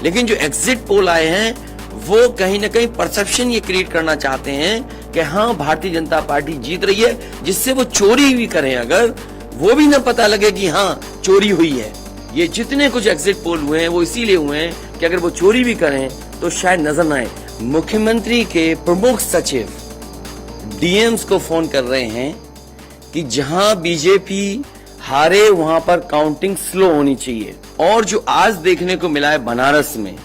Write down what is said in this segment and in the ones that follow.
लेकिन जो exit poll आए हैं वो कहीं ना कहीं परसेप्शन ये क्रिएट करना चाहते हैं कि हाँ भारतीय जनता पार्टी जीत रही है, जिससे वो चोरी भी करें अगर वो भी ना पता लगे कि हाँ चोरी हुई है। ये जितने कुछ एग्जिट पोल हुए हैं वो इसीलिए हुए हैं कि अगर वो चोरी भी करें तो शायद नजर ना आए। मुख्यमंत्री के प्रमुख सचिव डीएम्स को फोन कर रहे हैं कि जहां बीजेपी हारे वहां पर काउंटिंग स्लो होनी चाहिए। और जो आज देखने को मिला है बनारस में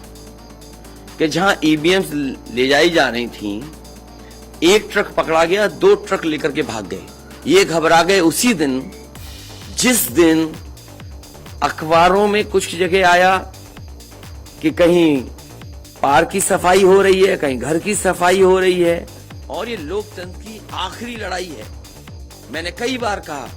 कि जहां ईवीएम्स ले जाई जा रही थी, एक ट्रक पकड़ा गया, 2 ट्रक लेकर के भाग गए। ये घबरा गए उसी दिन जिस दिन अखबारों में कुछ जगह आया कि कहीं पार्क की सफाई हो रही है, कहीं घर की सफाई हो रही है। और ये लोकतंत्र की आखिरी लड़ाई है। मैंने कई बार कहा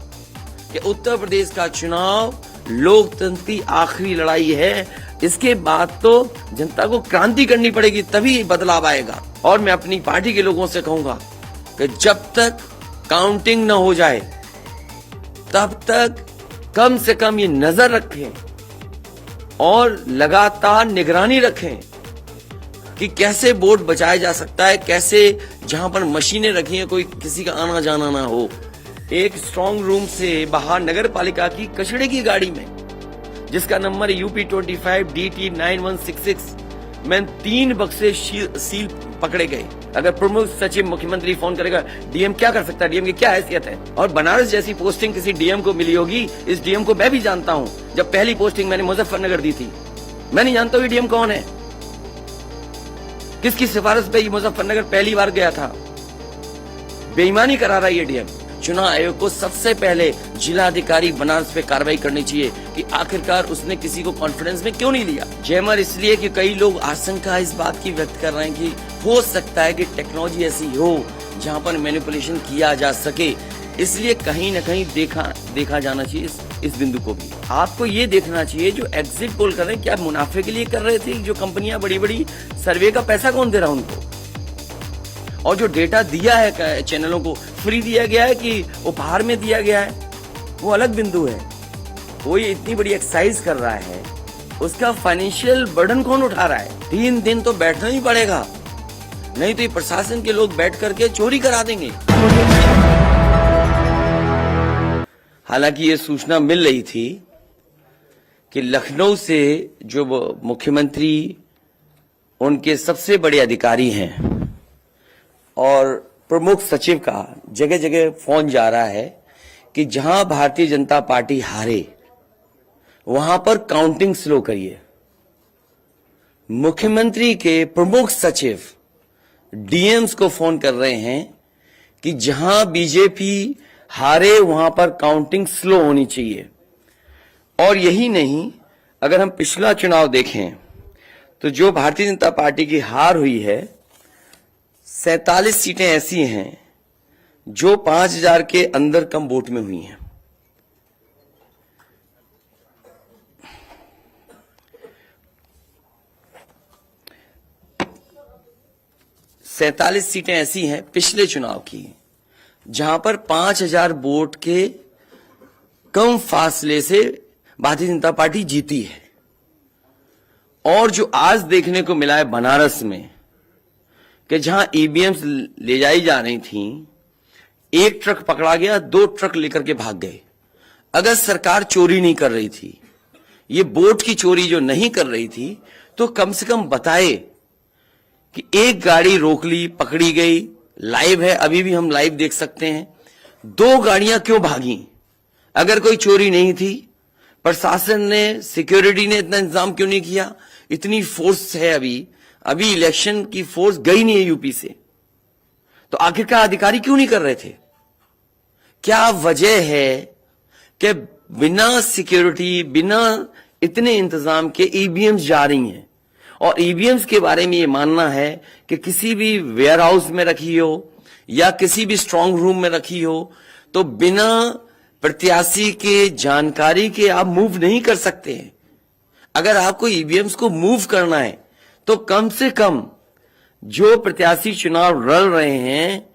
कि उत्तर प्रदेश का चुनाव लोकतंत्र की आखिरी लड़ाई है। इसके बाद तो जनता को क्रांति करनी पड़ेगी, तभी बदलाव आएगा। और मैं अपनी पार्टी के लोगों से कहूंगा कि जब तक काउंटिंग न हो जाए तब तक कम से कम ये नजर रखें और लगातार निगरानी रखें कि कैसे वोट बचाया जा सकता है, कैसे जहां पर मशीनें रखी हैं कोई किसी का आना जाना ना हो। एक स्ट्रांग रूम से बाहर नगर पालिका की कचड़े की गाड़ी में, जिसका नंबर यूपी 25 DT 9166 में 3 बक्से सील पकड़े गए। अगर प्रमुख सचिव मुख्यमंत्री फोन करेगा, डीएम क्या कर सकता है, डीएम की क्या हैसियत है। और बनारस जैसी पोस्टिंग किसी डीएम को मिली होगी, इस डीएम को मैं भी जानता हूं। जब पहली पोस्टिंग मैंने मुजफ्फरनगर दी थी, मैं नहीं जानता हूं डीएम कौन है, किसकी सिफारिश पे मुजफ्फरनगर पहली बार गया था। बेईमानी करा रहा है ये डीएम। चुनाव आयोग को सबसे पहले जिलाधिकारी बनारस पे कार्रवाई करनी चाहिए कि आखिरकार उसने किसी को कॉन्फिडेंस में क्यों नहीं लिया। जयमर इसलिए कि कई लोग आशंका इस बात की व्यक्त कर रहे हैं कि हो सकता है कि टेक्नोलॉजी ऐसी हो जहां पर मैनिपुलेशन किया जा सके, इसलिए कहीं न कहीं देखा जाना चाहिए इस बिंदु को भी। आपको ये देखना चाहिए जो एग्जिट पोल कर रहे हैं क्या मुनाफे के लिए कर रहे थे, जो कंपनियां बड़ी बड़ी सर्वे का पैसा कौन दे रहा है उनको, और जो डेटा दिया है चैनलों को फ्री दिया गया है कि उपहार में दिया गया है, वो अलग बिंदु है। कोई इतनी बड़ी एक्सरसाइज कर रहा है, उसका फाइनेंशियल बर्डन कौन उठा रहा है। 3 दिन तो बैठना ही पड़ेगा, नहीं तो ये प्रशासन के लोग बैठ करके चोरी करा देंगे। हालांकि ये सूचना मिल रही थी कि लखनऊ से जो मुख्यमंत्री उनके सबसे बड़े अधिकारी हैं और प्रमुख सचिव का जगह जगह फोन जा रहा है कि जहां भारतीय जनता पार्टी हारे वहां पर काउंटिंग स्लो करिए। मुख्यमंत्री के प्रमुख सचिव डीएम्स को फोन कर रहे हैं कि जहां बीजेपी हारे वहां पर काउंटिंग स्लो होनी चाहिए। और यही नहीं, अगर हम पिछला चुनाव देखें तो जो भारतीय जनता पार्टी की हार हुई है, 47 सीटें ऐसी हैं जो 5000 के अंदर कम वोट में हुई हैं। सीटें ऐसी हैं पिछले चुनाव की जहां पर 5000 वोट के कम फासले से भारतीय जनता पार्टी जीती है। और जो आज देखने को मिला है बनारस में कि जहां ईवीएम्स ले जाई जा रही थी, एक ट्रक पकड़ा गया, 2 ट्रक लेकर के भाग गए। अगर सरकार चोरी नहीं कर रही थी, ये वोट की चोरी जो नहीं कर रही थी, तो कम से कम बताए कि एक गाड़ी रोक ली, पकड़ी गई, लाइव है, अभी भी हम लाइव देख सकते हैं। 2 गाड़ियां क्यों भागी? अगर कोई चोरी नहीं थी, प्रशासन ने, सिक्योरिटी ने इतना इंतजाम क्यों नहीं किया? इतनी फोर्स है, अभी इलेक्शन की फोर्स गई नहीं है यूपी से, तो आखिरकार अधिकारी क्यों नहीं कर रहे थे? क्या वजह है कि बिना सिक्योरिटी, बिना इतने इंतजाम के ईवीएम्स जा रही हैं? और ईवीएम्स के बारे में ये मानना है कि किसी भी वेयर हाउस में रखी हो या किसी भी स्ट्रांग रूम में रखी हो, तो बिना प्रत्याशी के जानकारी के आप मूव नहीं कर सकते हैं। अगर आपको ईवीएम्स को मूव करना है तो कम से कम जो प्रत्याशी चुनाव लड़ रहे हैं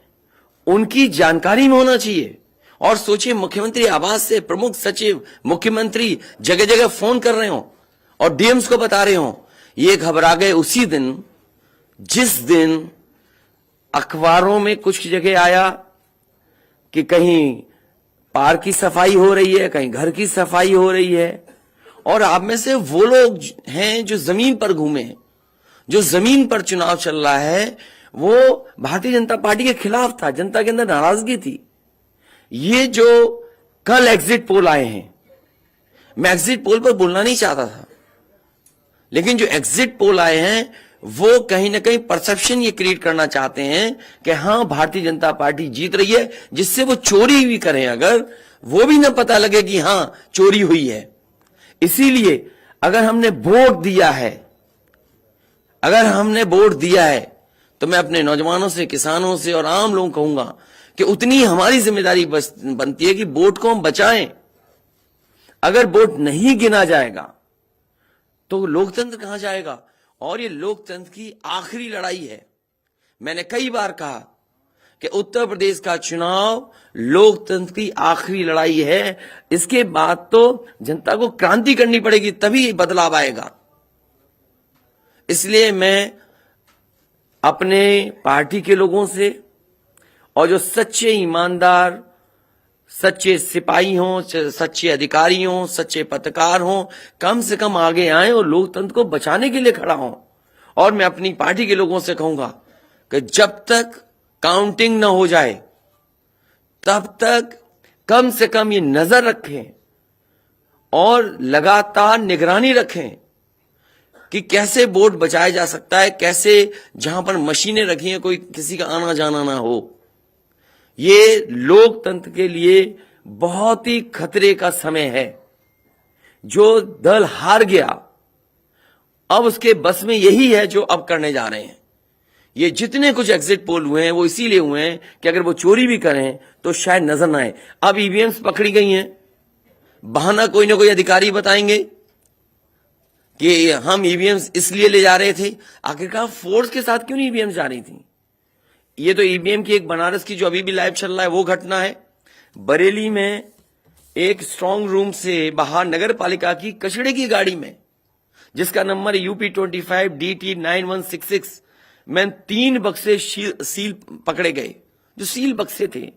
उनकी जानकारी में होना चाहिए। और सोचिए, मुख्यमंत्री आवास से प्रमुख सचिव, मुख्यमंत्री जगह जगह फोन कर रहे हो और डीएम्स को बता रहे हो, ये घबरा गए उसी दिन जिस दिन अखबारों में कुछ जगह आया कि कहीं पार्क की सफाई हो रही है, कहीं घर की सफाई हो रही है। और आप में से वो लोग हैं जो जमीन पर घूमे, जो जमीन पर चुनाव चल रहा है, वो भारतीय जनता पार्टी के खिलाफ था, जनता के अंदर नाराजगी थी। ये जो कल एग्जिट पोल आए हैं, मैं एग्जिट पोल पर बोलना नहीं चाहता था, लेकिन जो एग्जिट पोल आए हैं वो कहीं ना कहीं परसेप्शन ये क्रिएट करना चाहते हैं कि हां भारतीय जनता पार्टी जीत रही है, जिससे वो चोरी भी करें अगर, वो भी ना पता लगे कि हां चोरी हुई है। इसीलिए अगर हमने वोट दिया है, तो मैं अपने नौजवानों से, किसानों से और आम लोगों को कहूंगा कि उतनी हमारी जिम्मेदारी बनती है कि वोट को हम बचाएं। अगर वोट नहीं गिना जाएगा तो लोकतंत्र कहां जाएगा? और ये लोकतंत्र की आखिरी लड़ाई है। मैंने कई बार कहा कि उत्तर प्रदेश का चुनाव लोकतंत्र की आखिरी लड़ाई है। इसके बाद तो जनता को क्रांति करनी पड़ेगी, तभी बदलाव आएगा। इसलिए मैं अपने पार्टी के लोगों से और जो सच्चे ईमानदार, सच्चे सिपाही हों, सच्चे अधिकारी हों, सच्चे पत्रकार हों, कम से कम आगे आए और लोकतंत्र को बचाने के लिए खड़ा हों। और मैं अपनी पार्टी के लोगों से कहूंगा कि जब तक काउंटिंग न हो जाए तब तक कम से कम ये नजर रखें और लगातार निगरानी रखें कि कैसे वोट बचाया जा सकता है, कैसे जहां पर मशीनें रखी हैं कोई किसी का आना जाना ना हो। ये लोकतंत्र के लिए बहुत ही खतरे का समय है। जो दल हार गया, अब उसके बस में यही है जो अब करने जा रहे हैं। ये जितने कुछ एग्जिट पोल हुए हैं वो इसीलिए हुए हैं कि अगर वो चोरी भी करें तो शायद नजर ना आए। अब ईवीएम्स पकड़ी गई हैं, बहाना कोई ना कोई अधिकारी बताएंगे कि हम ईवीएम्स इसलिए ले जा रहे थे। आखिरकार फोर्स के साथ क्यों नहीं ईवीएम्स जा रही थी? ये तो ईवीएम की एक बनारस की जो अभी भी लाइव चल रहा है वो घटना है। बरेली में एक स्ट्रांग रूम से बाहर नगर पालिका की कचड़े की गाड़ी में, जिसका नंबर UP25DT9166 में 3 बक्से सील पकड़े गए। जो सील बक्से थे,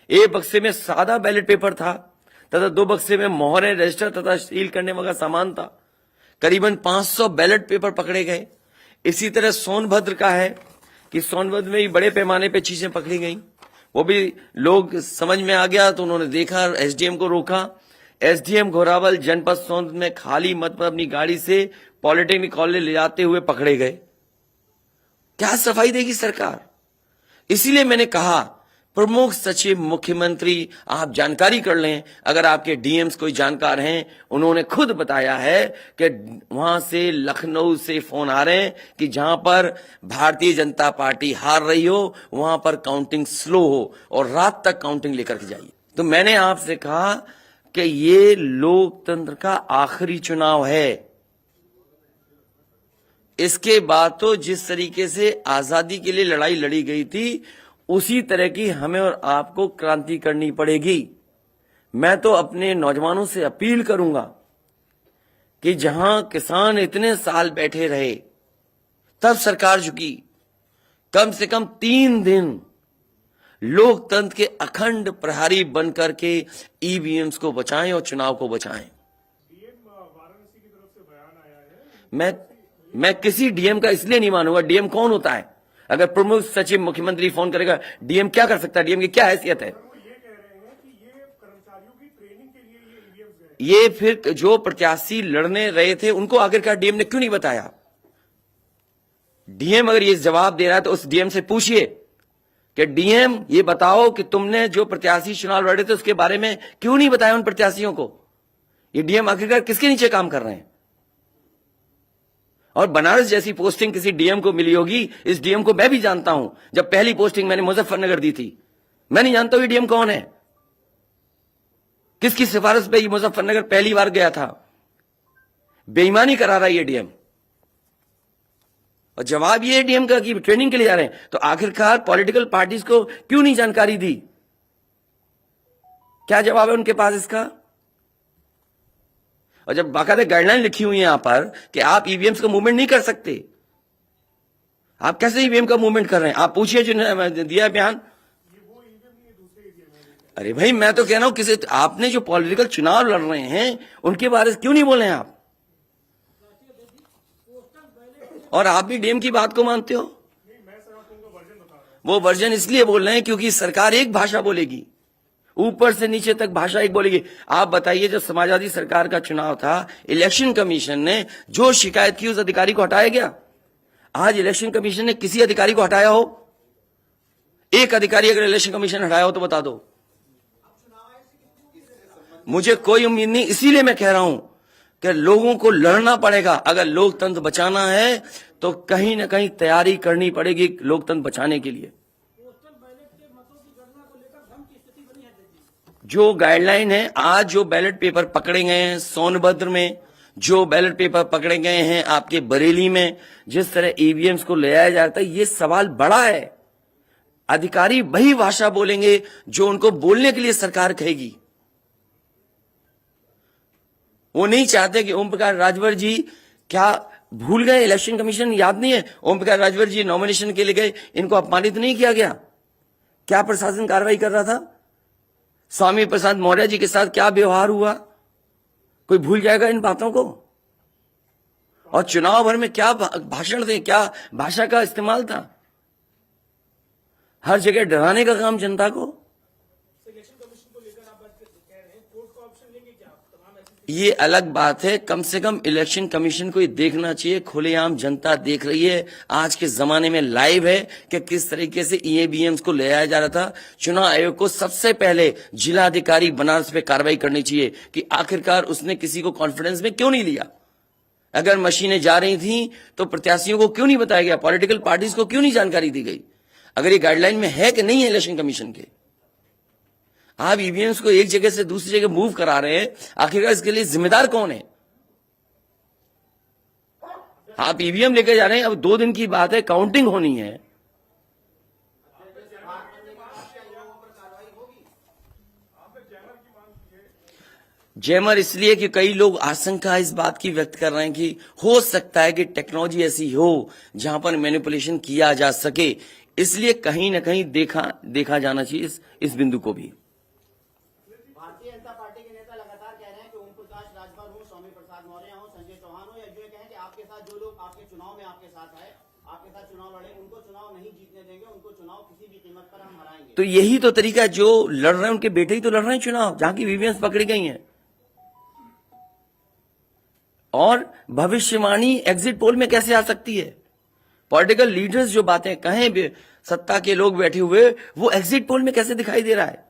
एक बक्से में सादा बैलेट पेपर था तथा 2 बक्से में मोहरें, रजिस्टर तथा सील करने वाला सामान था। करीबन 500 बैलेट पेपर पकड़े गए। इसी तरह सोनभद्र का है कि सोनभद्र में भी बड़े पैमाने पे चीजें पकड़ी गई। वो भी लोग समझ में आ गया तो उन्होंने देखा, एसडीएम को रोका। एसडीएम घोरावल जनपद सोनभद्र में खाली मत पर अपनी गाड़ी से पॉलिटेक्निक कॉलेज ले जाते हुए पकड़े गए। क्या सफाई देगी सरकार? इसीलिए मैंने कहा प्रमुख सचिव मुख्यमंत्री आप जानकारी कर लें। अगर आपके डीएम्स कोई जानकार हैं, उन्होंने खुद बताया है कि वहां से, लखनऊ से फोन आ रहे हैं कि जहां पर भारतीय जनता पार्टी हार रही हो वहां पर काउंटिंग स्लो हो और रात तक काउंटिंग लेकर के जाइए। तो मैंने आपसे कहा कि ये लोकतंत्र का आखिरी चुनाव है। इसके बाद तो जिस तरीके से आजादी के लिए लड़ाई लड़ी गई थी उसी तरह की हमें और आपको क्रांति करनी पड़ेगी। मैं तो अपने नौजवानों से अपील करूंगा कि जहां किसान इतने साल बैठे रहे तब सरकार झुकी, कम से कम 3 दिन लोकतंत्र के अखंड प्रहरी बनकर के ईवीएम्स को बचाएं और चुनाव को बचाएं। वाराणसी की तरफ से बयान आया है। मैं किसी डीएम का इसलिए नहीं मानूंगा। डीएम कौन होता है? अगर प्रमुख सचिव मुख्यमंत्री फोन करेगा, डीएम क्या कर सकता है? डीएम की क्या हैसियत है? वो ये कह रहे हैं कि ये कर्मचारियों की ट्रेनिंग के लिए ये ईवीएम्स गए। ये फिर जो प्रत्याशी लड़ने रहे थे उनको आखिरकार डीएम ने क्यों नहीं बताया? डीएम अगर ये जवाब दे रहा है तो उस डीएम से पूछिए कि डीएम ये बताओ कि तुमने जो प्रत्याशी चुनाव लड़े थे उसके बारे में क्यों नहीं बताया उन प्रत्याशियों को? ये डीएम आखिरकार किसके नीचे काम कर रहे हैं? और बनारस जैसी पोस्टिंग किसी डीएम को मिली होगी, इस डीएम को मैं भी जानता हूं। जब पहली पोस्टिंग मैंने मुजफ्फरनगर दी थी, मैं नहीं जानता हूं ये डीएम कौन है, किसकी सिफारिश पे ये मुजफ्फरनगर पहली बार गया था। बेईमानी करा रहा है ये डीएम। और जवाब ये डीएम का कि ट्रेनिंग के लिए जा रहे हैं। तो आखिरकार पॉलिटिकल पार्टीज को क्यों नहीं जानकारी दी? क्या जवाब है उनके पास इसका? और जब बाकायदा गाइडलाइन लिखी हुई है यहां पर कि आप ईवीएम्स का मूवमेंट नहीं कर सकते, आप कैसे ईवीएम का मूवमेंट कर रहे हैं? आप पूछिए जो दिया है बयान। अरे भाई, मैं तो कह रहा हूं किसी आपने जो पॉलिटिकल चुनाव लड़ रहे हैं उनके बारे में क्यों नहीं बोल रहे हैं आप? और आप भी डीएम की बात को मानते हो? वो वर्जन इसलिए बोल रहे हैं क्योंकि सरकार एक भाषा बोलेगी, ऊपर से नीचे तक भाषा एक बोलेगी। आप बताइए, जब समाजवादी सरकार का चुनाव था, इलेक्शन कमीशन ने जो शिकायत की उस अधिकारी को हटाया गया? आज इलेक्शन कमीशन ने किसी अधिकारी को हटाया हो? एक अधिकारी अगर इलेक्शन कमीशन हटाया हो तो बता दो। मुझे कोई उम्मीद नहीं, इसीलिए मैं कह रहा हूं कि लोगों को लड़ना पड़ेगा। अगर लोकतंत्र बचाना है तो कहीं ना कहीं तैयारी करनी पड़ेगी लोकतंत्र बचाने के लिए। जो गाइडलाइन है, आज जो बैलेट पेपर पकड़े गए हैं सोनभद्र में, जो बैलेट पेपर पकड़े गए हैं आपके बरेली में, जिस तरह ईवीएम्स को ले आया जाता है, ये सवाल बड़ा है। अधिकारी वही भाषा बोलेंगे जो उनको बोलने के लिए सरकार कहेगी। वो नहीं चाहते कि ओम प्रकाश राजभर जी, क्या भूल गए? इलेक्शन कमीशन याद नहीं है? ओम प्रकाश राजभर जी नॉमिनेशन के लिए गए, इनको अपमानित नहीं किया गया? क्या प्रशासन कार्रवाई कर रहा था? स्वामी प्रसाद मौर्य जी के साथ क्या व्यवहार हुआ? कोई भूल जाएगा इन बातों को? और चुनाव भर में क्या भाषण थे, क्या भाषा का इस्तेमाल था? हर जगह डराने का काम जनता को। ये अलग बात है, कम से कम इलेक्शन कमीशन को ये देखना चाहिए, खुलेआम जनता देख रही है, आज के जमाने में लाइव है कि किस तरीके से ईवीएम्स को ले आया जा रहा था। चुनाव आयोग को सबसे पहले जिलाधिकारी बनारस पे कार्रवाई करनी चाहिए कि आखिरकार उसने किसी को कॉन्फिडेंस में क्यों नहीं लिया। अगर मशीनें जा रही थी तो प्रत्याशियों को क्यों नहीं बताया गया, पॉलिटिकल पार्टीज को क्यों नहीं जानकारी दी गई? अगर ये गाइडलाइन में है कि नहीं है इलेक्शन कमीशन के, आप ईवीएम्स को एक जगह से दूसरी जगह मूव करा रहे हैं, आखिरकार इसके लिए जिम्मेदार कौन है? आप ईवीएम लेकर जा रहे हैं, अब 2 दिन की बात है, काउंटिंग होनी है। जैमर इसलिए कि कई लोग आशंका इस बात की व्यक्त कर रहे हैं कि हो सकता है कि टेक्नोलॉजी ऐसी हो जहां पर मैनिपुलेशन किया जा सके, इसलिए कहीं ना कहीं देखा जाना चाहिए इस बिंदु को भी। भारतीय जनता पार्टी के नेता लगातार कह रहे हैं कि ओम प्रकाश राजभर हो, स्वामी प्रसाद मौर्य हो, संजय चौहान हो, या जो कहें कि आपके साथ जो लोग आपके चुनाव में आपके साथ आए, आपके साथ चुनाव लड़े, उनको चुनाव नहीं जीतने देंगे, उनको चुनाव किसी भी कीमत पर हम हराएंगे। तो यही तो तरीका, जो लड़ रहे हैं उनके बेटे ही तो लड़ रहे हैं चुनाव, जहां की ईवीएम्स पकड़ी गई हैं। और भविष्यवाणी एग्जिट पोल में कैसे आ सकती है? पॉलिटिकल लीडर्स जो बातें कहें, सत्ता के लोग बैठे हुए, वो एग्जिट पोल में कैसे दिखाई दे रहा है?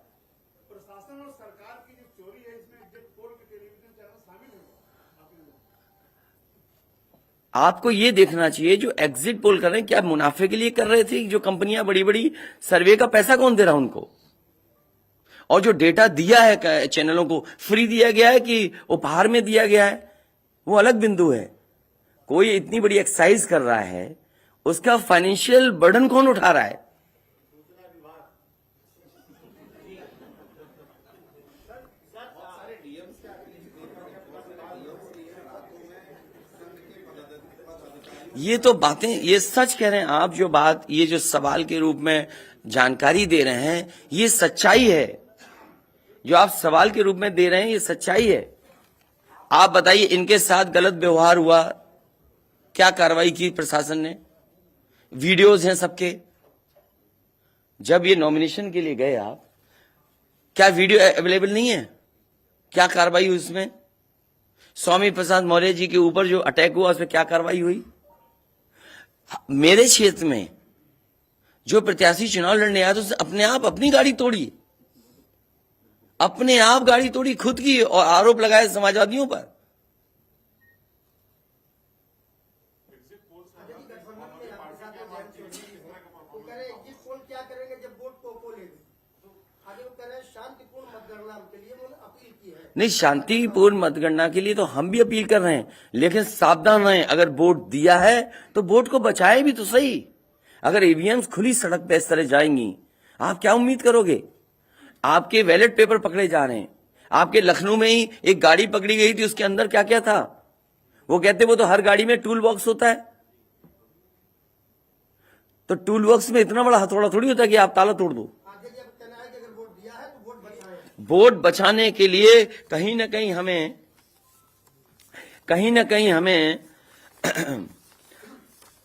प्रशासन और सरकार की जो चोरी है इसमें एग्जिट पोल के टेलीविजन चैनल शामिल है। आपको ये देखना चाहिए, जो एग्जिट पोल कर रहे हैं क्या मुनाफे के लिए कर रहे थे? जो कंपनियां बड़ी बड़ी, सर्वे का पैसा कौन दे रहा है उनको? और जो डेटा दिया है चैनलों को, फ्री दिया गया है कि उपहार में दिया गया है, वो अलग बिंदु है। कोई इतनी बड़ी एक्सरसाइज कर रहा है, उसका फाइनेंशियल बर्डन कौन उठा रहा है? ये तो बातें, ये सच कह रहे हैं आप। जो बात, ये जो सवाल के रूप में जानकारी दे रहे हैं, ये सच्चाई है। जो आप सवाल के रूप में दे रहे हैं, ये सच्चाई है। आप बताइए, इनके साथ गलत व्यवहार हुआ, क्या कार्रवाई की प्रशासन ने? वीडियोज हैं सबके। जब ये नॉमिनेशन के लिए गए आप, क्या वीडियो अवेलेबल नहीं है? क्या कार्रवाई हुई उसमें? स्वामी प्रसाद मौर्य जी के ऊपर जो अटैक हुआ, उसमें क्या कार्रवाई हुई? मेरे क्षेत्र में जो प्रत्याशी चुनाव लड़ने आया, तो उसने अपने आप अपनी गाड़ी तोड़ी, अपने आप गाड़ी तोड़ी खुद की, और आरोप लगाए समाजवादियों पर। क्या करेंगे जब वोट को लेंगे? आगे वो कह रहे हैं शांतिपूर्ण मतगणना के लिए उन्होंने अपील की है। नहीं, शांतिपूर्ण मतगणना के लिए तो हम भी अपील कर रहे हैं, लेकिन सावधान रहें। अगर वोट दिया है तो वोट को बचाए भी तो सही। अगर ईवीएम्स खुली सड़क पे इस तरह जाएंगी, आप क्या उम्मीद करोगे? आपके बैलेट पेपर पकड़े जा रहे हैं, आपके लखनऊ में ही एक गाड़ी पकड़ी गई थी, उसके अंदर क्या क्या था? वो कहते वो तो हर गाड़ी में टूल बॉक्स होता है। तो टूल बॉक्स में इतना बड़ा हथौड़ा थोड़ी होता है कि आप ताला तोड़ दो। वोट बचाने के लिए कहीं ना कहीं हमें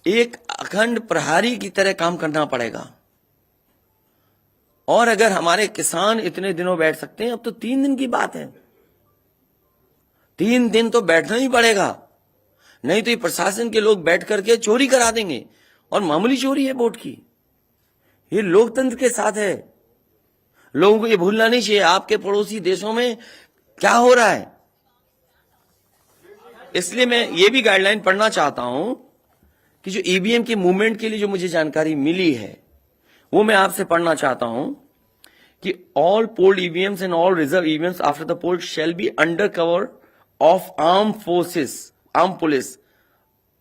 एक अखंड प्रहरी की तरह काम करना पड़ेगा। और अगर हमारे किसान इतने दिनों बैठ सकते हैं, अब तो 3 दिन की बात है, 3 दिन तो बैठना ही पड़ेगा, नहीं तो ये प्रशासन के लोग बैठ करके चोरी करा देंगे। और मामूली चोरी है वोट की, ये लोकतंत्र के साथ है। लोगों को ये भूलना नहीं चाहिए आपके पड़ोसी देशों में क्या हो रहा है। इसलिए मैं ये भी गाइडलाइन पढ़ना चाहता हूं कि जो ईवीएम की मूवमेंट के लिए जो मुझे जानकारी मिली है वो मैं आपसे पढ़ना चाहता हूं कि all polled EVMs and all reserve EVMs after the poll shall be under cover of arm police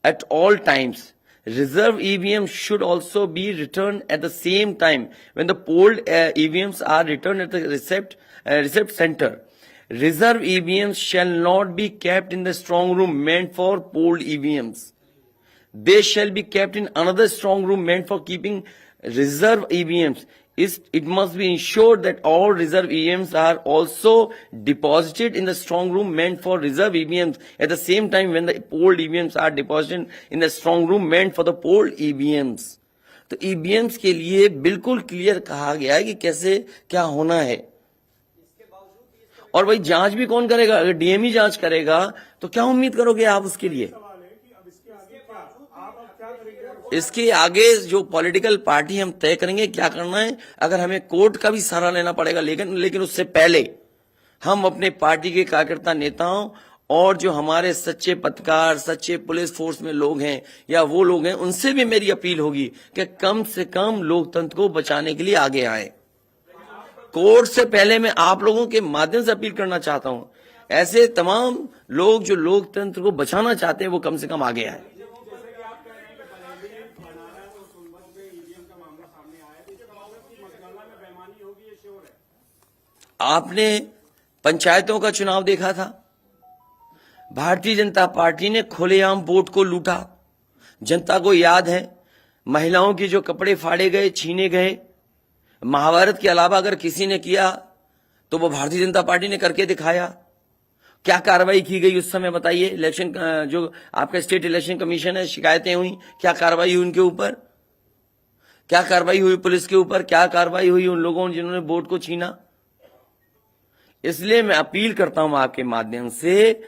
at all times. Reserve EVMs should also be returned at the same time when the polled EVMs are returned at the receipt center. Reserve EVMs shall not be kept in the strong room meant for polled EVMs. They shall be kept in another strong room meant for keeping reserve EVMs. It must be ensured that all reserve EVMs are also deposited in the strong room meant for reserve EVMs at the same time when the polled EVMs are deposited in the strong room meant for the polled EVMs. तो EVMs के लिए बिल्कुल clear कहा गया है कि कैसे क्या होना है। और भाई जांच भी कौन करेगा? अगर डीएम ही जांच करेगा तो क्या उम्मीद करोगे आप उसके लिए? इसके आगे जो पॉलिटिकल पार्टी हम तय करेंगे क्या करना है। अगर हमें कोर्ट का भी सहारा लेना पड़ेगा, लेकिन उससे पहले हम अपने पार्टी के कार्यकर्ता नेताओं और जो हमारे सच्चे पत्रकार, सच्चे पुलिस फोर्स में लोग हैं या वो लोग हैं, उनसे भी मेरी अपील होगी कि कम से कम लोकतंत्र को बचाने के लिए आगे आए। कोर्ट से पहले मैं आप लोगों के माध्यम से अपील करना चाहता हूं, ऐसे तमाम लोग जो लोकतंत्र को बचाना चाहते हैं वो कम से कम आगे आए। आपने पंचायतों का चुनाव देखा था, भारतीय जनता पार्टी ने खुलेआम वोट को लूटा। जनता को याद है महिलाओं की जो कपड़े फाड़े गए, छीने गए, महाभारत के अलावा अगर किसी ने किया तो वो भारतीय जनता पार्टी ने करके दिखाया। क्या कार्रवाई की गई उस समय बताइए? इलेक्शन जो आपका स्टेट इलेक्शन कमीशन है, शिकायतें हुई, क्या कार्रवाई हुई उनके ऊपर? क्या कार्रवाई हुई पुलिस के ऊपर? क्या कार्रवाई हुई उन लोगों जिन्होंने वोट को छीना? इसलिए मैं अपील करता हूं आपके माध्यम से,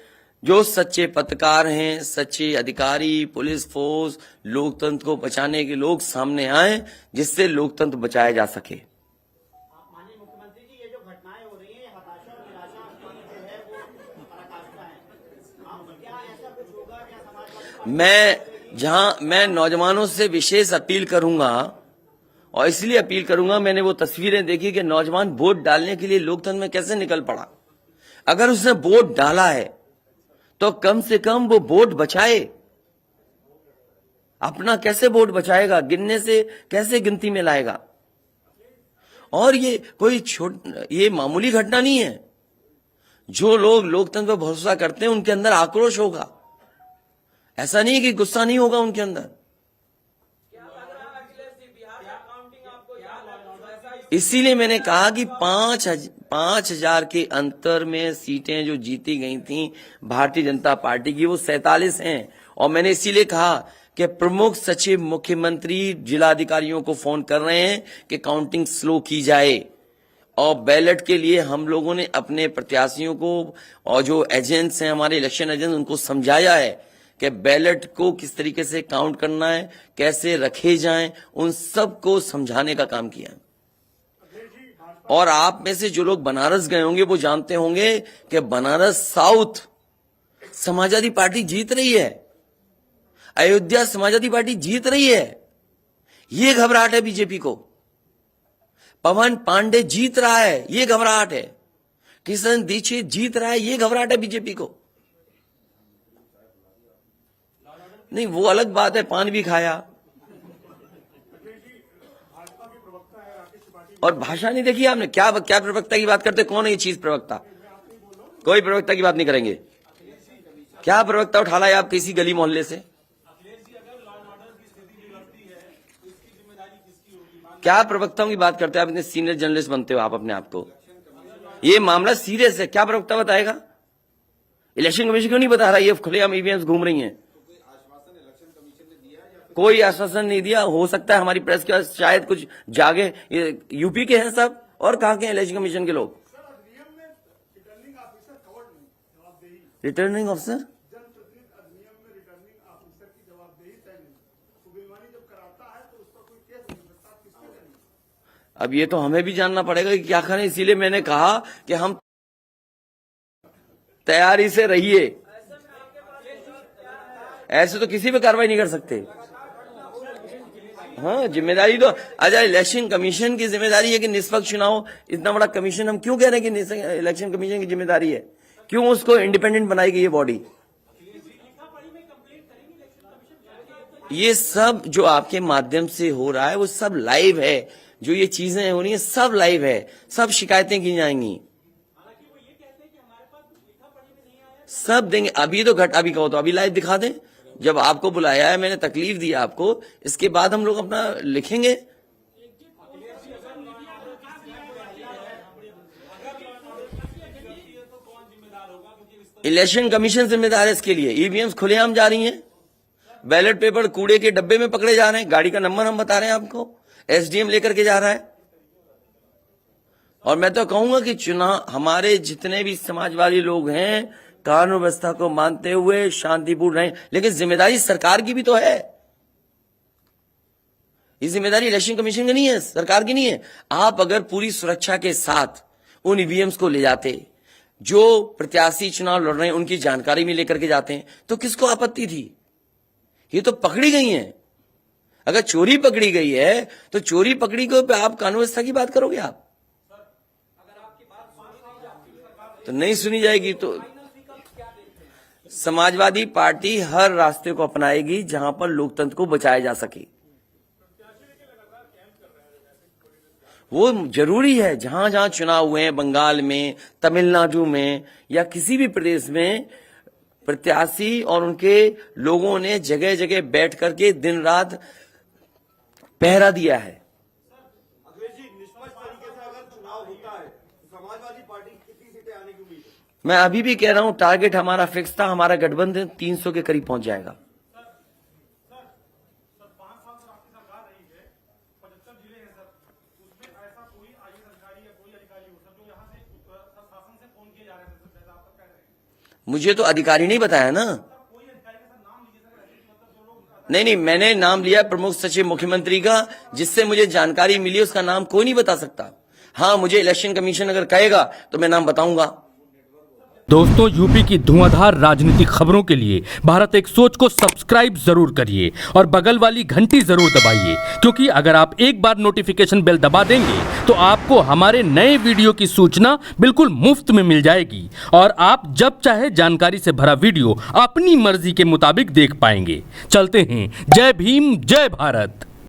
जो सच्चे पत्रकार हैं, सच्चे अधिकारी, पुलिस फोर्स, लोकतंत्र को बचाने के लोग सामने आए, जिससे लोकतंत्र बचाया जा सके। माननीय मुख्यमंत्री जी, ये जो घटनाएं हो रही हैं, हताशा और निराशा की जो है वो पराकाष्ठा है। क्या ऐसा कुछ होगा? क्या समाजवादी मैं नौजवानों से विशेष अपील करूंगा, और इसलिए अपील करूंगा, मैंने वो तस्वीरें देखी कि नौजवान वोट डालने के लिए लोकतंत्र में कैसे निकल पड़ा। अगर उसने वोट डाला है तो कम से कम वो वोट बचाए। अपना कैसे वोट बचाएगा? गिनने से कैसे गिनती में लाएगा? और ये कोई ये मामूली घटना नहीं है। जो लोग लोकतंत्र पर भरोसा करते हैं उनके अंदर आक्रोश होगा, ऐसा नहीं कि गुस्सा नहीं होगा उनके अंदर। इसीलिए मैंने कहा कि 5,000 के अंतर में सीटें जो जीती गई थी भारतीय जनता पार्टी की, वो 47 हैं। और मैंने इसीलिए कहा कि प्रमुख सचिव, मुख्यमंत्री, जिलाधिकारियों को फोन कर रहे हैं कि काउंटिंग स्लो की जाए। और बैलेट के लिए हम लोगों ने अपने प्रत्याशियों को और जो एजेंट्स हैं, हमारे इलेक्शन एजेंट, उनको समझाया है कि बैलेट को किस तरीके से काउंट करना है, कैसे रखे जाएं, उन सब को समझाने का काम किया। और आप में से जो लोग बनारस गए होंगे वो जानते होंगे कि बनारस साउथ समाजवादी पार्टी जीत रही है, अयोध्या समाजवादी पार्टी जीत रही है। ये घबराहट है बीजेपी को। पवन पांडे जीत रहा है, ये घबराहट है। किशन दीक्षित जीत रहा है, ये घबराहट है बीजेपी को। नहीं, वो अलग बात है, पान भी खाया। और भाषा नहीं देखी आपने? क्या प्रवक्ता की बात करते? कौन है ये चीज प्रवक्ता? कोई प्रवक्ता की बात नहीं करेंगे। क्या प्रवक्ता उठा लाए आप किसी गली मोहल्ले से? क्या प्रवक्ताओं की बात करते हैं आप? इतने सीनियर जर्नलिस्ट बनते हो आप अपने आप को। ये मामला सीरियस है, क्या प्रवक्ता बताएगा? इलेक्शन कमीशन क्यों नहीं बता रहा? ये खुलेआम ईवीएम्स घूम रही हैं। कोई आश्वासन नहीं दिया। हो सकता है हमारी प्रेस के शायद कुछ जागे। ये यूपी के हैं सब, और कहां के इलेक्शन कमीशन के लोग? सर अधिनियम में रिटर्निंग ऑफिसर कवर्ड नहीं, जवाबदेही। रिटर्निंग ऑफिसर जनप्रतिनिधि अधिनियम में रिटर्निंग ऑफिसर की जवाबदेही तय नहीं। तो बेईमानी जब कराता है तो उस पर कोई केस नहीं सकता, आप किसके देंगे? अब ये तो हमें भी जानना पड़ेगा कि क्या करें। इसीलिए मैंने कहा कि हम तैयारी से रहिए। ऐसे तो किसी पे कार्रवाई नहीं कर सकते। हाँ, जिम्मेदारी तो अच्छा इलेक्शन कमीशन की जिम्मेदारी है कि निष्पक्ष चुनाव। इतना बड़ा कमीशन हम क्यों कह रहे हैं कि इलेक्शन कमीशन की जिम्मेदारी है? क्यों उसको इंडिपेंडेंट बनाई गई ये बॉडी? ये सब जो आपके माध्यम से हो रहा है वो सब लाइव है। जो ये चीजें हो रही है सब लाइव है, सब शिकायतें की जाएंगी, सब देंगे। अभी तो अभी कहो तो अभी लाइव दिखा दें। जब आपको बुलाया है, मैंने तकलीफ दी आपको, इसके बाद हम लोग अपना लिखेंगे। इलेक्शन कमीशन जिम्मेदार है इसके लिए। ईवीएम्स खुलेआम जा रही हैं, बैलेट पेपर कूड़े के डब्बे में पकड़े जा रहे हैं, गाड़ी का नंबर हम बता रहे हैं आपको, एसडीएम लेकर के जा रहा है। और मैं तो कहूंगा कि चुनाव हमारे जितने भी समाजवादी लोग हैं कानून व्यवस्था को मानते हुए शांतिपूर्ण रहें, लेकिन जिम्मेदारी सरकार की भी तो है। ये जिम्मेदारी इलेक्शन कमीशन की नहीं है, सरकार की नहीं है। आप अगर पूरी सुरक्षा के साथ उन ईवीएम्स को ले जाते, जो प्रत्याशी चुनाव लड़ रहे हैं उनकी जानकारी में लेकर के जाते हैं, तो किसको आपत्ति थी? ये तो पकड़ी गई हैं। अगर चोरी पकड़ी गई है तो चोरी पकड़ी को आप कानून व्यवस्था की बात करोगे आप? तो नहीं सुनी जाएगी। तो समाजवादी पार्टी हर रास्ते को अपनाएगी जहां पर लोकतंत्र को बचाया जा सके। वो जरूरी है। जहां जहां चुनाव हुए हैं, बंगाल में, तमिलनाडु में या किसी भी प्रदेश में, प्रत्याशी और उनके लोगों ने जगह जगह बैठ करके दिन रात पहरा दिया है। अखिलेश जी, निष्पक्ष तरीके से अगर चुनाव होता है तो समाजवादी पार्टी कितनी सीटें आने की उम्मीद है? मैं अभी भी कह रहा हूं टारगेट हमारा फिक्स था, हमारा गठबंधन 300 के करीब पहुंच जाएगा। मुझे तो अधिकारी नहीं बताया ना। नहीं, मैंने नाम लिया प्रमुख सचिव मुख्यमंत्री का, जिससे मुझे जानकारी मिली। उसका नाम कोई नहीं बता सकता। हाँ, मुझे इलेक्शन कमीशन अगर कहेगा तो मैं नाम बताऊंगा। दोस्तों, यूपी की धुआंधार राजनीतिक खबरों के लिए भारत एक सोच को सब्सक्राइब जरूर करिए और बगल वाली घंटी जरूर दबाइए, क्योंकि अगर आप एक बार नोटिफिकेशन बेल दबा देंगे तो आपको हमारे नए वीडियो की सूचना बिल्कुल मुफ्त में मिल जाएगी और आप जब चाहे जानकारी से भरा वीडियो अपनी मर्जी के मुताबिक देख पाएंगे। चलते हैं। जय भीम, जय भारत।